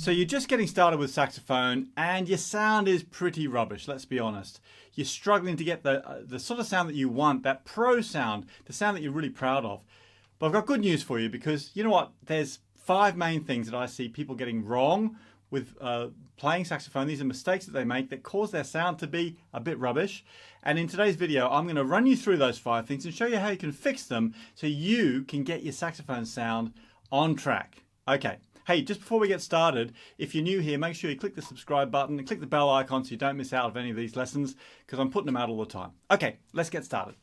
So you're just getting started with saxophone and your sound is pretty rubbish, let's be honest. You're struggling to get the sort of sound that you want, that pro sound, the sound that you're really proud of. But I've got good news for you because you know what? There's 5 main things that I see people getting wrong with playing saxophone. These are mistakes that they make that cause their sound to be a bit rubbish. And in today's video, I'm going to run you through those 5 things and show you how you can fix them so you can get your saxophone sound on track. Okay. Hey, just before we get started, if you're new here, make sure you click the subscribe button and click the bell icon so you don't miss out on any of these lessons because I'm putting them out all the time. Okay, let's get started.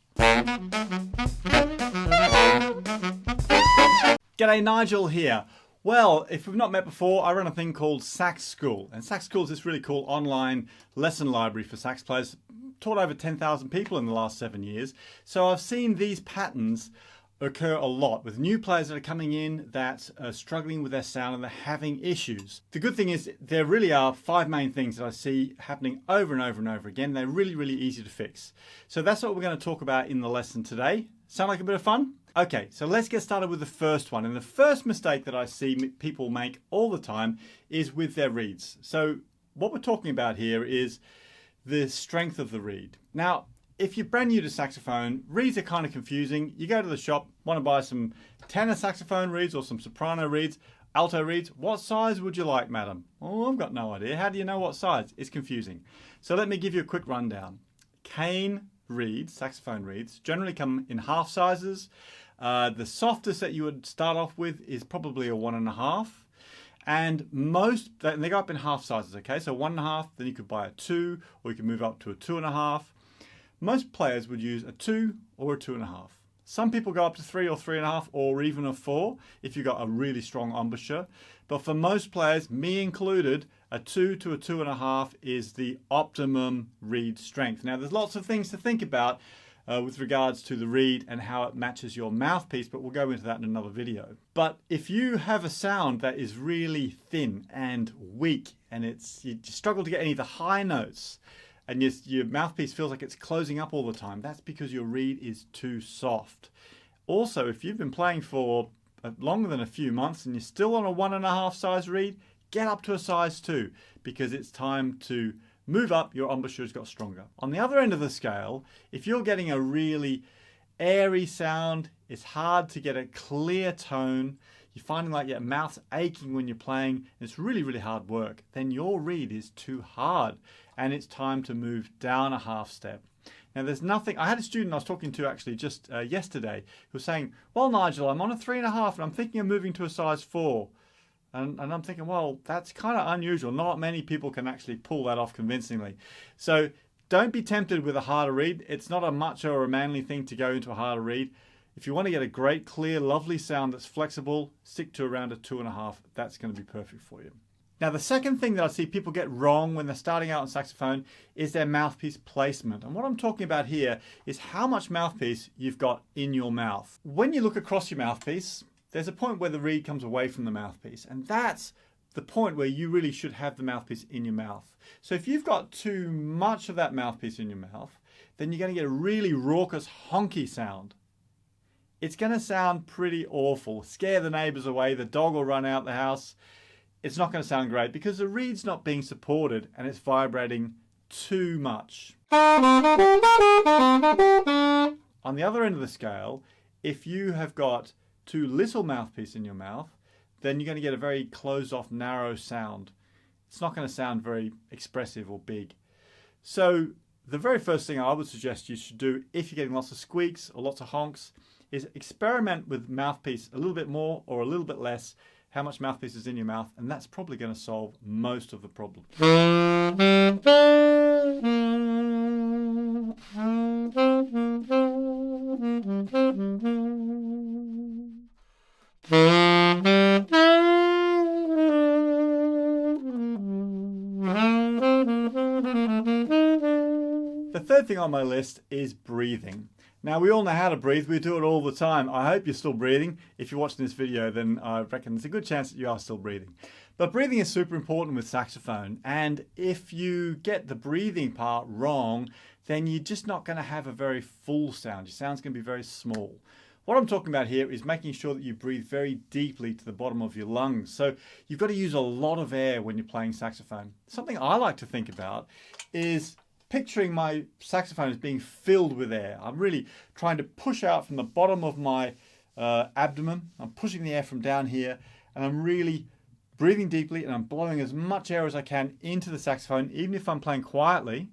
G'day, Nigel here. Well, if we've not met before, I run a thing called Sax School. And Sax School is this really cool online lesson library for sax players. Taught over 10,000 people in the last 7 years. So I've seen these patterns occur a lot with new players that are coming in that are struggling with their sound and they're having issues. The good thing is there really are 5 main things that I see happening over and over and over again. They're really, really easy to fix. So that's what we're going to talk about in the lesson today. Sound like a bit of fun? Okay, so let's get started with the first one. And the first mistake that I see people make all the time is with their reeds. So what we're talking about here is the strength of the reed. Now, if you're brand new to saxophone, reeds are kind of confusing. You go to the shop, want to buy some tenor saxophone reeds or some soprano reeds, alto reeds. What size would you like, madam? Oh, I've got no idea. How do you know what size? It's confusing. So let me give you a quick rundown. Cane reeds, saxophone reeds, generally come in half sizes. The softest that you would start off with is probably a 1.5. And they go up in half sizes, okay? So 1.5, then you could buy a 2, or you can move up to a 2.5. Most players would use a 2 or a 2.5. Some people go up to 3 or 3.5 or even a 4 if you've got a really strong embouchure. But for most players, me included, a 2 to a 2.5 is the optimum reed strength. Now there's lots of things to think about with regards to the reed and how it matches your mouthpiece, but we'll go into that in another video. But if you have a sound that is really thin and weak and you struggle to get any of the high notes, and your mouthpiece feels like it's closing up all the time, that's because your reed is too soft. Also, if you've been playing for longer than a few months and you're still on a 1.5 size reed, get up to a size 2 because it's time to move up. Your embouchure's got stronger. On the other end of the scale, if you're getting a really airy sound, it's hard to get a clear tone, you're finding like your mouth's aching when you're playing, and it's really, really hard work, then your reed is too hard and it's time to move down a half step. Now there's nothing, I had a student I was talking to actually just yesterday who was saying, well Nigel, I'm on a 3.5 and I'm thinking of moving to a size 4. And I'm thinking, well, that's kind of unusual. Not many people can actually pull that off convincingly. So don't be tempted with a harder reed. It's not a macho or a manly thing to go into a harder reed. If you want to get a great, clear, lovely sound that's flexible, stick to around a 2.5. That's going to be perfect for you. Now, the second thing that I see people get wrong when they're starting out on saxophone is their mouthpiece placement. And what I'm talking about here is how much mouthpiece you've got in your mouth. When you look across your mouthpiece, there's a point where the reed comes away from the mouthpiece, and that's the point where you really should have the mouthpiece in your mouth. So if you've got too much of that mouthpiece in your mouth, then you're going to get a really raucous, honky sound. It's going to sound pretty awful, scare the neighbors away, the dog will run out the house. It's not going to sound great because the reed's not being supported and it's vibrating too much. On the other end of the scale, if you have got too little mouthpiece in your mouth, then you're going to get a very closed off, narrow sound. It's not going to sound very expressive or big. So the very first thing I would suggest you should do if you're getting lots of squeaks or lots of honks is experiment with mouthpiece a little bit more or a little bit less, how much mouthpiece is in your mouth, and that's probably going to solve most of the problem. The third thing on my list is breathing. Now we all know how to breathe, we do it all the time. I hope you're still breathing. If you're watching this video, then I reckon there's a good chance that you are still breathing. But breathing is super important with saxophone, and if you get the breathing part wrong, then you're just not going to have a very full sound. Your sound's going to be very small. What I'm talking about here is making sure that you breathe very deeply to the bottom of your lungs. So you've got to use a lot of air when you're playing saxophone. Something I like to think about is picturing my saxophone as being filled with air. I'm really trying to push out from the bottom of my abdomen. I'm pushing the air from down here, and I'm really breathing deeply, and I'm blowing as much air as I can into the saxophone, even if I'm playing quietly,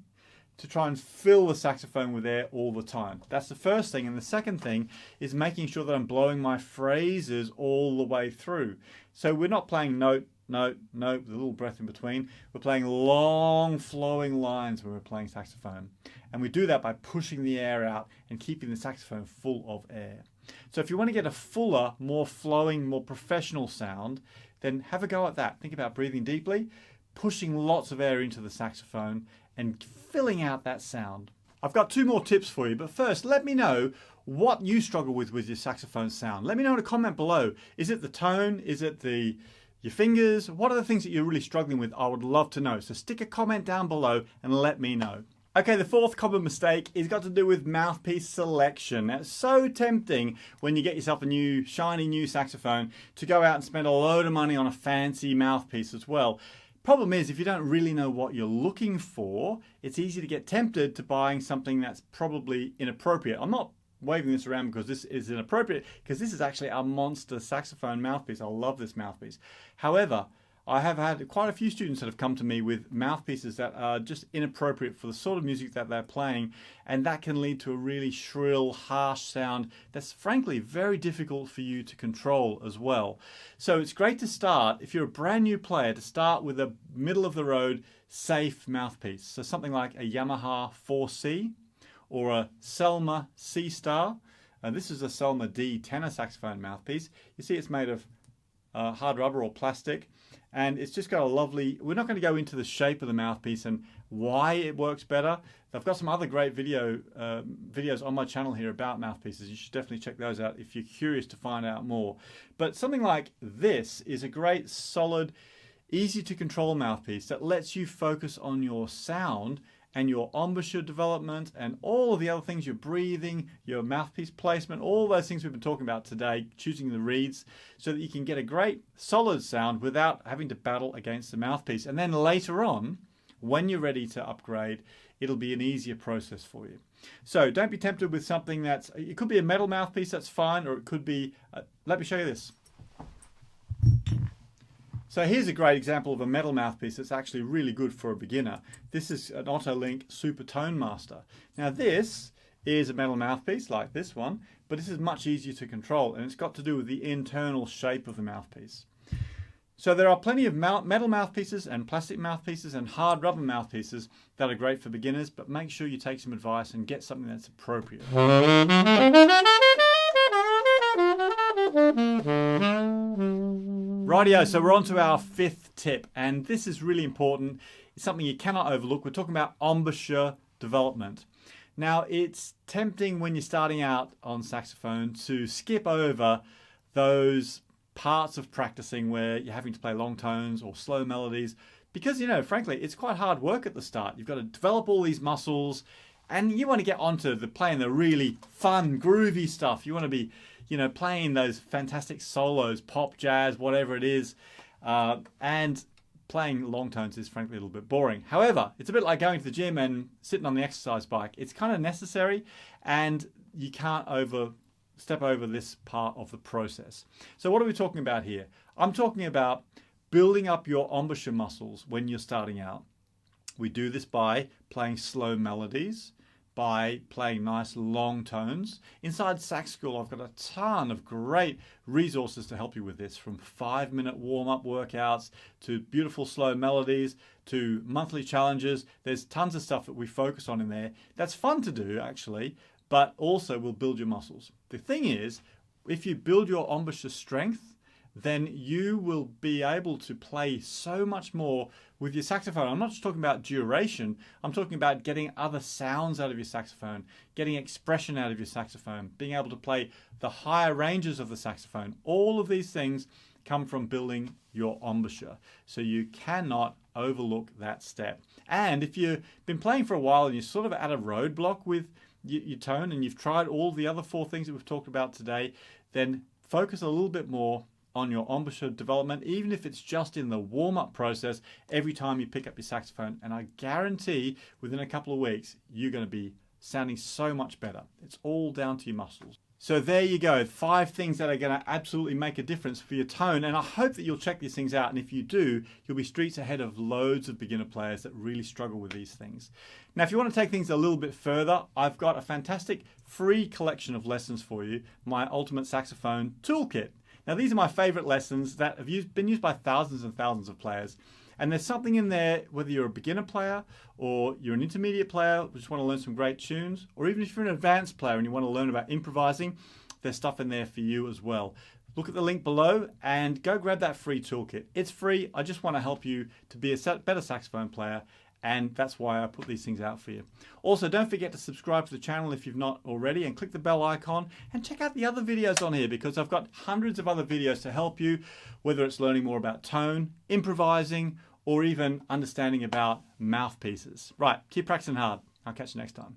to try and fill the saxophone with air all the time. That's the first thing. And the second thing is making sure that I'm blowing my phrases all the way through. So we're not playing note, note, note with a little breath in between. We're playing long flowing lines when we're playing saxophone. And we do that by pushing the air out and keeping the saxophone full of air. So if you want to get a fuller, more flowing, more professional sound, then have a go at that. Think about breathing deeply, pushing lots of air into the saxophone, and filling out that sound. I've got 2 more tips for you, but first let me know what you struggle with your saxophone sound. Let me know in a comment below. Is it the tone? Is it your fingers? What are the things that you're really struggling with? I would love to know. So stick a comment down below and let me know. Okay, the 4th common mistake is got to do with mouthpiece selection. Now, it's so tempting when you get yourself a new, shiny new saxophone to go out and spend a load of money on a fancy mouthpiece as well. Problem is, if you don't really know what you're looking for, it's easy to get tempted to buying something that's probably inappropriate. I'm not waving this around because this is inappropriate, because this is actually our monster saxophone mouthpiece. I love this mouthpiece. However, I have had quite a few students that have come to me with mouthpieces that are just inappropriate for the sort of music that they're playing, and that can lead to a really shrill, harsh sound that's frankly very difficult for you to control as well. So it's great to start, if you're a brand new player, to start with a middle of the road, safe mouthpiece. So something like a Yamaha 4C or a Selmer C Star. This is a Selmer D tenor saxophone mouthpiece. You see it's made of hard rubber or plastic, and it's just got a lovely, we're not going to go into the shape of the mouthpiece and why it works better. I've got some other great videos on my channel here about mouthpieces. You should definitely check those out if you're curious to find out more. But something like this is a great, solid, easy to control mouthpiece that lets you focus on your sound and your embouchure development and all of the other things, your breathing, your mouthpiece placement, all those things we've been talking about today, choosing the reeds, so that you can get a great solid sound without having to battle against the mouthpiece. And then later on, when you're ready to upgrade, it'll be an easier process for you. So don't be tempted with something that's, it could be a metal mouthpiece, that's fine, or it could be, let me show you this. So here's a great example of a metal mouthpiece that's actually really good for a beginner. This is an Otolink Super Tone Master. Now this is a metal mouthpiece like this one, but this is much easier to control, and it's got to do with the internal shape of the mouthpiece. So there are plenty of metal mouthpieces and plastic mouthpieces and hard rubber mouthpieces that are great for beginners, but make sure you take some advice and get something that's appropriate. Rightio, so we're on to our 5th tip, and this is really important. It's something you cannot overlook. We're talking about embouchure development. Now, it's tempting when you're starting out on saxophone to skip over those parts of practicing where you're having to play long tones or slow melodies, because, you know, frankly, it's quite hard work at the start. You've got to develop all these muscles, and you want to get onto playing the really fun, groovy stuff. You want to be, you know, playing those fantastic solos, pop, jazz, whatever it is, and playing long tones is frankly a little bit boring. However, it's a bit like going to the gym and sitting on the exercise bike. It's kind of necessary, and you can't step over this part of the process. So what are we talking about here? I'm talking about building up your embouchure muscles when you're starting out. We do this by playing slow melodies, by playing nice long tones. Inside Sax School, I've got a ton of great resources to help you with this, from 5-minute warm-up workouts to beautiful slow melodies to monthly challenges. There's tons of stuff that we focus on in there. That's fun to do, actually, but also will build your muscles. The thing is, if you build your embouchure strength, then you will be able to play so much more with your saxophone. I'm not just talking about duration, I'm talking about getting other sounds out of your saxophone, getting expression out of your saxophone, being able to play the higher ranges of the saxophone. All of these things come from building your embouchure. So you cannot overlook that step. And if you've been playing for a while and you're sort of at a roadblock with your tone and you've tried all the other 4 things that we've talked about today, then focus a little bit more on your embouchure development, even if it's just in the warm-up process every time you pick up your saxophone. And I guarantee within a couple of weeks, you're going to be sounding so much better. It's all down to your muscles. So there you go, 5 things that are going to absolutely make a difference for your tone, and I hope that you'll check these things out, and if you do, you'll be streets ahead of loads of beginner players that really struggle with these things. Now, if you want to take things a little bit further, I've got a fantastic free collection of lessons for you, my Ultimate Saxophone Toolkit. Now, these are my favorite lessons that have been used by thousands and thousands of players. And there's something in there, whether you're a beginner player or you're an intermediate player who just want to learn some great tunes, or even if you're an advanced player and you want to learn about improvising, there's stuff in there for you as well. Look at the link below and go grab that free toolkit. It's free. I just want to help you to be a better saxophone player, and that's why I put these things out for you. Also, don't forget to subscribe to the channel if you've not already, and click the bell icon and check out the other videos on here, because I've got hundreds of other videos to help you, whether it's learning more about tone, improvising, or even understanding about mouthpieces. Right, keep practicing hard. I'll catch you next time.